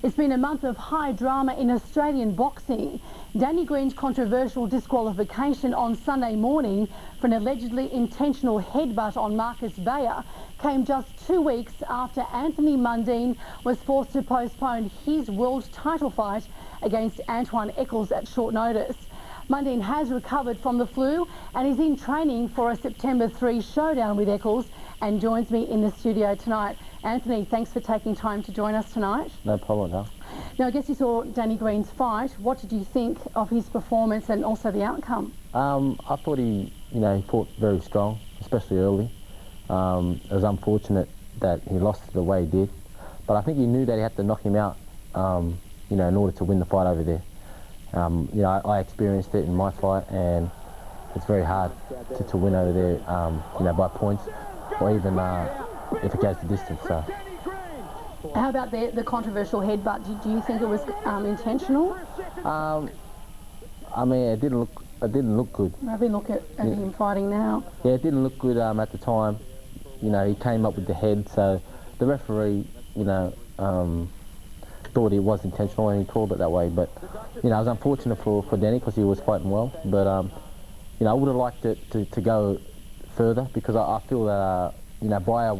It's been a month of high drama in Australian boxing. Danny Green's controversial disqualification on Sunday morning for an allegedly intentional headbutt on Marcus Bayer came just 2 weeks after Anthony Mundine was forced to postpone his world title fight against Antwun Echols at short notice. Mundine has recovered from the flu and is in training for a September 3 showdown with Echols and joins me in the studio tonight. Anthony, thanks for taking time to join us tonight. No problem, no. Now, I guess you saw Danny Green's fight. What did you think of his performance and also the outcome? I thought he fought very strong, especially early. It was unfortunate that he lost the way he did, but I think he knew that he had to knock him out, in order to win the fight over there. I experienced it in my fight, and it's very hard to win over there, by points, or even if it goes the distance. So. How about the controversial headbutt? Do you think it was intentional? I mean, it didn't look good. Maybe look at him fighting now. Yeah, it didn't look good at the time. He came up with the head, so the referee, thought it was intentional and he called it that way. But it was unfortunate for Danny because he was fighting well. But I would have liked it to go further because I feel that Bayer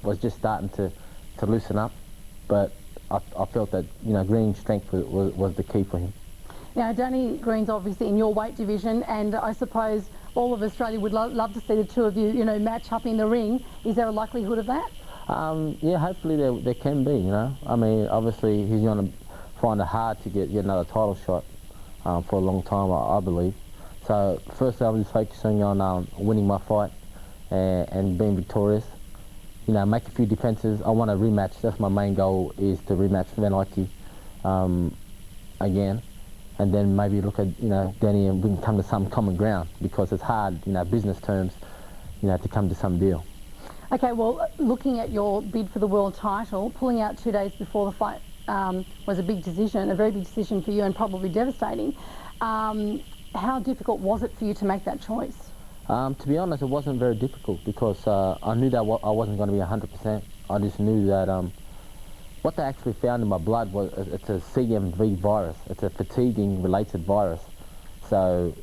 was just starting to loosen up. But I felt that Green's strength was the key for him. Now, Danny Green's obviously in your weight division, and I suppose all of Australia would love to see the two of you, match up in the ring. Is there a likelihood of that? Yeah, hopefully there can be. I mean, obviously he's going to find it hard to get another title shot for a long time, I believe. So firstly, I'm just focusing on winning my fight and being victorious. Make a few defences. I want a rematch. That's my main goal, is to rematch Van Ike again, and then maybe look at Danny and we can come to some common ground, because it's hard, business terms, to come to some deal. Okay, well, looking at your bid for the world title, pulling out 2 days before the fight was a big decision, a very big decision for you, and probably devastating. How difficult was it for you to make that choice? To be honest, it wasn't very difficult because I knew that I wasn't going to be 100%. I just knew that what they actually found in my blood was it's a CMV virus. It's a fatiguing related virus. So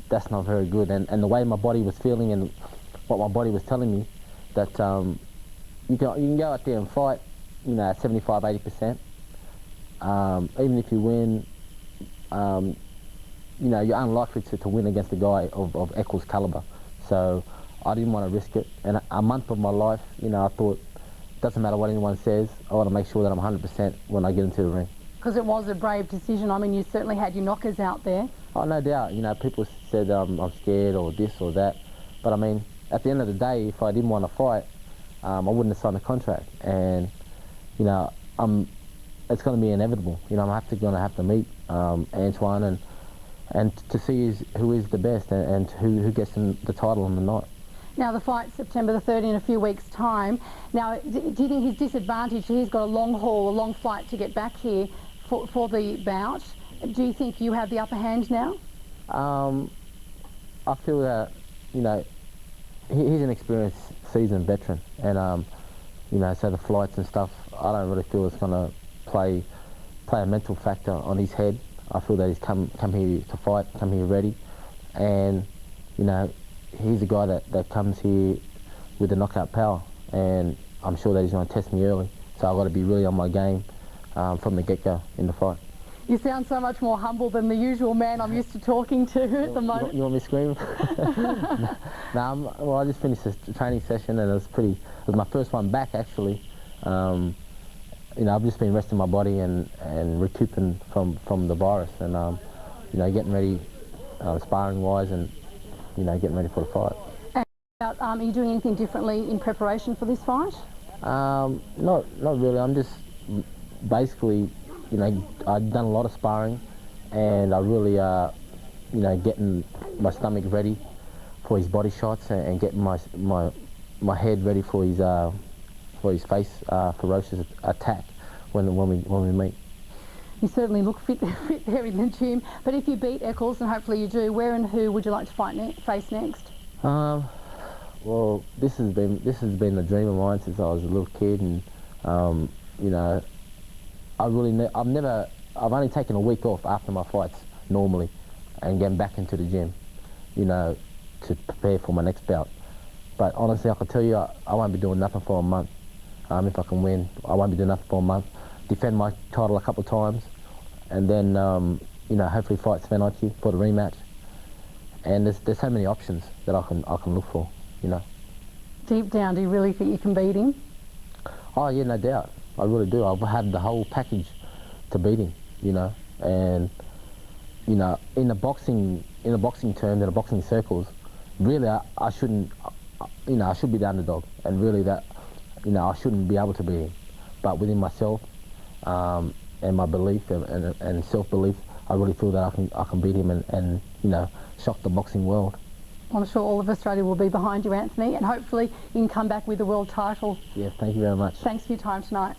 that's not very good. And the way my body was feeling and what my body was telling me, that you can go out there and fight, at 75–80%. Even if you win, you're unlikely to win against a guy of Echols' caliber. So I didn't want to risk it. And a month of my life, I thought, doesn't matter what anyone says, I want to make sure that I'm 100% when I get into the ring. Because it was a brave decision. I mean, you certainly had your knockers out there. Oh, no doubt. People said I'm scared or this or that. But I mean, at the end of the day, if I didn't want to fight, I wouldn't have signed a contract. And, it's going to be inevitable. I'm going to have to meet Antwun and to see who is the best and who gets the title on the night. Now, the fight's September the 3rd in a few weeks' time. Now, do you think his disadvantage, he's got a long haul, a long flight to get back here for the bout. Do you think you have the upper hand now? I feel that, he's an experienced, seasoned veteran, and so the flights and stuff, I don't really feel it's going to play a mental factor on his head. I feel that he's come here to fight, come here ready, and he's a guy that comes here with the knockout power, and I'm sure that he's going to test me early. So I've got to be really on my game from the get-go in the fight. You sound so much more humble than the usual man I'm used to talking to at the moment. You want me to scream? Well, I just finished a training session and it was my first one back actually. I've just been resting my body and recouping from the virus and getting ready sparring wise and getting ready for the fight. And are you doing anything differently in preparation for this fight? Not really. I'm just basically I've done a lot of sparring, and I really getting my stomach ready for his body shots and getting my head ready for his face ferocious attack when we meet. You certainly look fit there in the gym. But if you beat Echols, and hopefully you do, where and who would you like to face next? Well, this has been a dream of mine since I was a little kid, and I've only taken a week off after my fights normally, and getting back into the gym, you know, to prepare for my next bout. But honestly, I can tell you, I won't be doing nothing for a month. If I can win, I won't be doing nothing for a month. Defend my title a couple of times, and then you know, hopefully fight Svenaki for the rematch. And there's so many options that I can look for, you know. Deep down, do you really think you can beat him? Oh yeah, no doubt. I really do. I've had the whole package to beat him, you know. And you know, in the boxing terms, in the boxing circles, really I shouldn't, you know, I should be the underdog, and really that, you know, I shouldn't be able to beat him. But within myself and my belief and self-belief, I really feel that I can beat him and you know, shock the boxing world. I'm sure all of Australia will be behind you, Anthony, and hopefully you can come back with the world title. Yeah, thank you very much. Thanks for your time tonight.